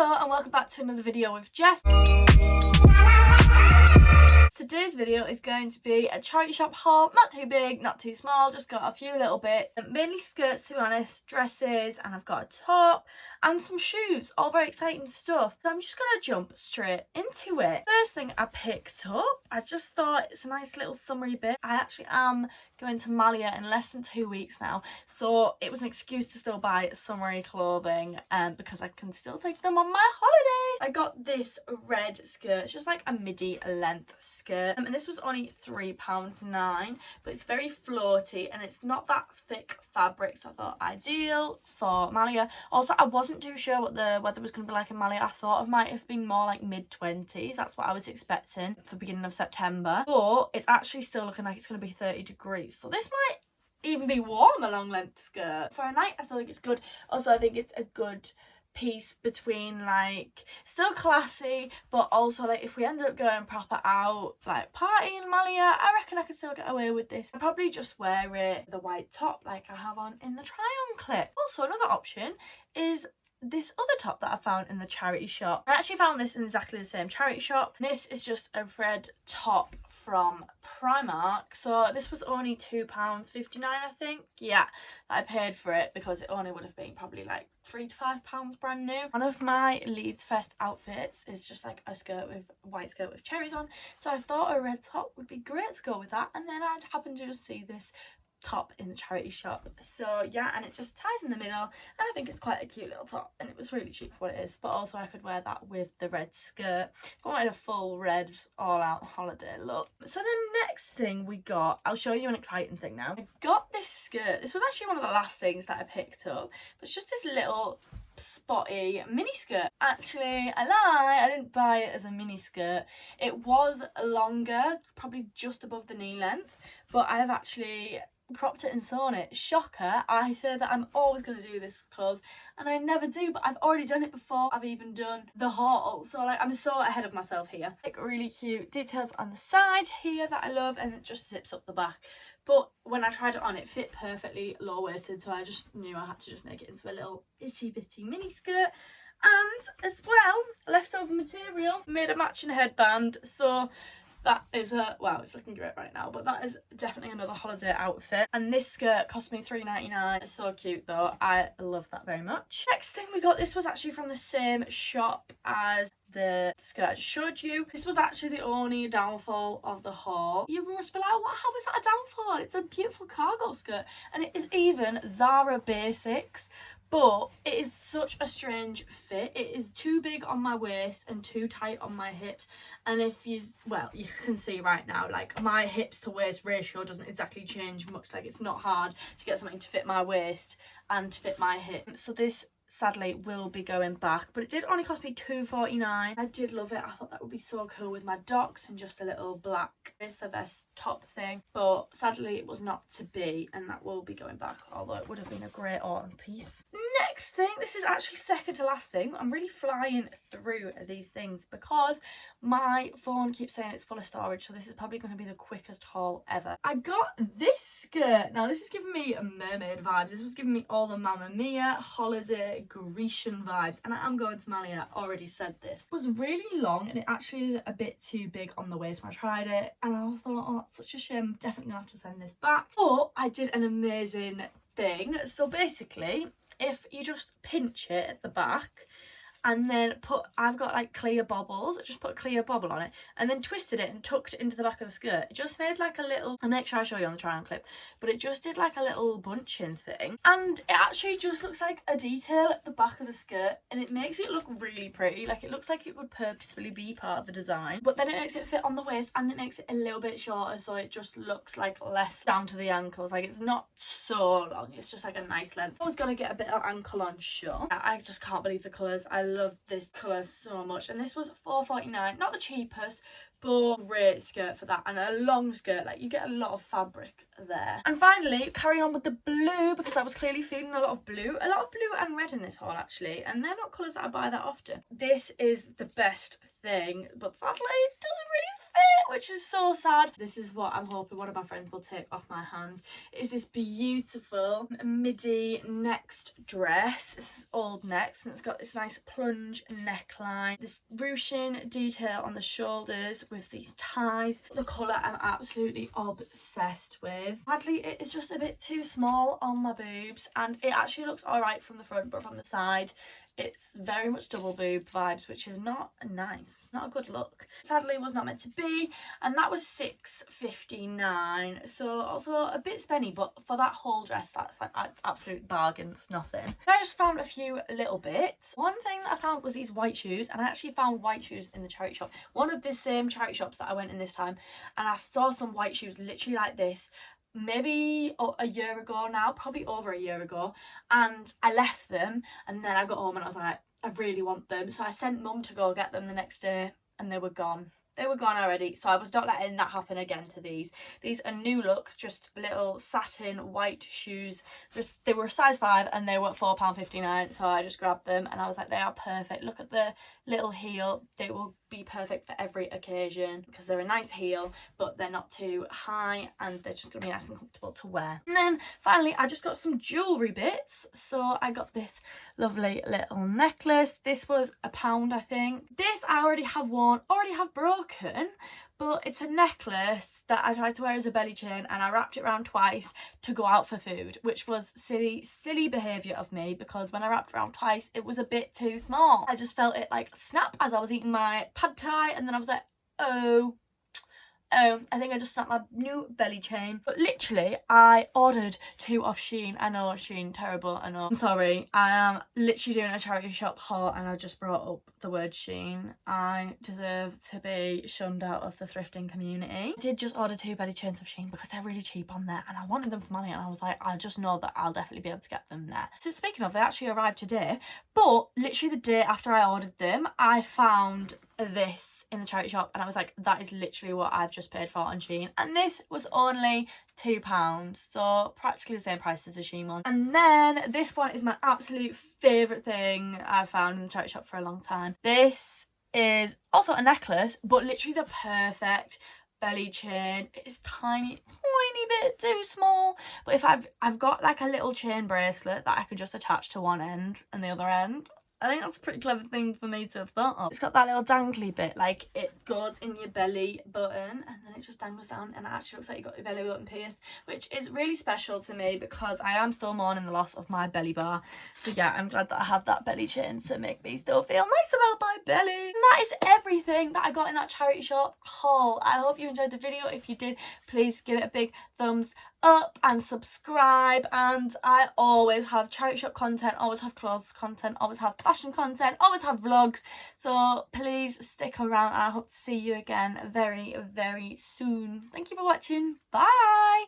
Hello and welcome back to another video with Jess. Today's video is going to be a charity shop haul, not too big, not too small, just got a few little bits, mainly skirts to be honest, dresses, and I've got a top and some shoes, all very exciting stuff. So I'm just going to jump straight into it. First thing I picked up, I just thought it's a nice little summery bit. I actually am going to Malia in less than 2 weeks now, so it was an excuse to still buy summery clothing because I can still take them on my holidays. I got this red skirt, it's just like a midi length skirt, and this was only £3.9, but it's very floaty and it's not that thick fabric, so I thought ideal for Malia. Also, I wasn't too sure what the weather was going to be like in Malia. I thought it might have been more like mid-20s, that's what I was expecting for the beginning of September, but it's actually still looking like it's going to be 30 degrees, so this might even be warm, a long length skirt. For a night I still think it's good. Also I think it's a good piece between like still classy, but also like if we end up going proper out like party in Malia, I reckon I could still get away with this. I'd probably just wear it the white top like I have on in the try on clip. Also another option is this other top that I found in the charity shop. I actually found this in exactly the same charity shop. This is just a red top from Primark, so this was only £2.59 I think. Yeah, I paid for it because it only would have been probably like £3 to £5 brand new. One of my Leeds Fest outfits is just like a white skirt with cherries on, so I thought a red top would be great to go with that, and then I'd happen to just see this top in the charity shop, so yeah, and it just ties in the middle and I think it's quite a cute little top, and it was really cheap for what it is, but also I could wear that with the red skirt. I wanted a full red all out holiday look. So the next thing we got, I'll show you an exciting thing now. I got this skirt. This was actually one of the last things that I picked up, but it's just this little spotty mini skirt. Actually, I lie, I didn't buy it as a mini skirt. It was longer, probably just above the knee length, but I've actually cropped it and sewn it. Shocker, I say that I'm always going to do this clothes and I never do, but I've already done it before I've even done the haul, so like I'm so ahead of myself here. Like really cute details on the side here that I love, and it just zips up the back, but when I tried it on it fit perfectly low-waisted, so I just knew I had to just make it into a little itchy bitty mini skirt. And as well, leftover material, made a matching headband, so that is a, wow, it's looking great right now, but that is definitely another holiday outfit. And this skirt cost me £3.99. It's so cute though, I love that very much. Next thing we got, this was actually from the same shop as the skirt I just showed you. This was actually the only downfall of the haul. You must be like, what, how is that a downfall? It's a beautiful cargo skirt, and it is even Zara Basics, but it is such a strange fit. It is too big on my waist and too tight on my hips, and if you, well, you can see right now, like my hips to waist ratio doesn't exactly change much. Like it's not hard to get something to fit my waist and to fit my hip, so this sadly will be going back, but it did only cost me £2.49. I did love it. I thought that would be so cool with my docs and just a little black Insta vest top thing, but sadly it was not to be, and that will be going back, although it would have been a great autumn piece. Next thing, this is actually second to last thing. I'm really flying through these things because my phone keeps saying it's full of storage, so this is probably going to be the quickest haul ever. I got this skirt. Now this is giving me Mermaid vibes. This was giving me all the Mamma Mia holiday Grecian vibes, and I am going to Malia, I already said this. It was really long and it actually is a bit too big on the waist when I tried it, and I thought, oh, it's such a shame, I'm definitely gonna have to send this back. But I did an amazing thing. So basically, if you just pinch it at the back and then I've got like clear bobbles, I just put a clear bobble on it and then twisted it and tucked it into the back of the skirt. It just made like a little, I'll make sure I show you on the try on clip, but it just did like a little bunching thing, and it actually just looks like a detail at the back of the skirt, and it makes it look really pretty. Like it looks like it would purposefully be part of the design, but then it makes it fit on the waist and it makes it a little bit shorter, so it just looks like less down to the ankles. Like it's not so long, it's just like a nice length. I was gonna get a bit of ankle on show. I just can't believe the colours. I love this colour so much, and this was £4.49, not the cheapest, but great skirt for that, and a long skirt. Like you get a lot of fabric there. And finally, carrying on with the blue, because I was clearly feeling a lot of blue and red in this haul actually, and they're not colours that I buy that often. This is the best thing, but sadly it doesn't really fit it, which is so sad. This is what I'm hoping one of my friends will take off my hand. It is this beautiful midi next dress. It's old necks and it's got this nice plunge neckline, this ruching detail on the shoulders with these ties. The colour I'm absolutely obsessed with. Sadly, it is just a bit too small on my boobs, and it actually looks alright from the front, but from the side it's very much double boob vibes, which is not nice. It's not a good look. Sadly, it was not meant to be, and that was £6.59, so also a bit spenny, but for that whole dress that's like absolute bargains, nothing. I just found a few little bits. One thing that I found was these white shoes, and I actually found white shoes in the charity shop, one of the same charity shops that I went in this time, and I saw some white shoes literally like this maybe a year ago now, probably over a year ago, and I left them, and then I got home and I was like, I really want them, so I sent mum to go get them the next day, and they were gone. They were gone already, so I was not letting that happen again to these. These are new look, just little satin white shoes. They were a size 5 and they were £4.59, so I just grabbed them and I was like, they are perfect. Look at the little heel. They will be perfect for every occasion because they're a nice heel, but they're not too high and they're just going to be nice and comfortable to wear. And then finally, I just got some jewellery bits. So I got this lovely little necklace. This was £1, I think. This I already have worn, already have broken, but it's a necklace that I tried to wear as a belly chain and I wrapped it around twice to go out for food, which was silly behaviour of me, because when I wrapped it around twice it was a bit too small. I just felt it like snap as I was eating my pad thai, and then I was like, oh, I think I just snapped my new belly chain. But literally, I ordered 2 off Shein. I know, Shein, terrible, I know. I'm sorry. I am literally doing a charity shop haul and I just brought up the word Shein. I deserve to be shunned out of the thrifting community. I did just order 2 belly chains of Shein because they're really cheap on there and I wanted them for money, and I was like, I just know that I'll definitely be able to get them there. So speaking of, they actually arrived today, but literally the day after I ordered them, I found this in the charity shop and I was like, that is literally what I've just paid for on Shein, and this was only £2, so practically the same price as the Shein one. And then this one is my absolute favourite thing I've found in the charity shop for a long time. This is also a necklace, but literally the perfect belly chain. It is tiny bit too small, but if I've got like a little chain bracelet that I could just attach to one end and the other end. I think that's a pretty clever thing for me to have thought of. It's got that little dangly bit, like it goes in your belly button and then it just dangles down, and it actually looks like you got your belly button pierced, which is really special to me because I am still mourning the loss of my belly bar. So yeah, I'm glad that I have that belly chain to make me still feel nice about my belly. And that is everything that I got in that charity shop haul. I hope you enjoyed the video. If you did, please give it a big thumbs up and subscribe. And I always have charity shop content, always have clothes content, always have fashion content, always have vlogs, so please stick around and I hope to see you again very soon. Thank you for watching. Bye.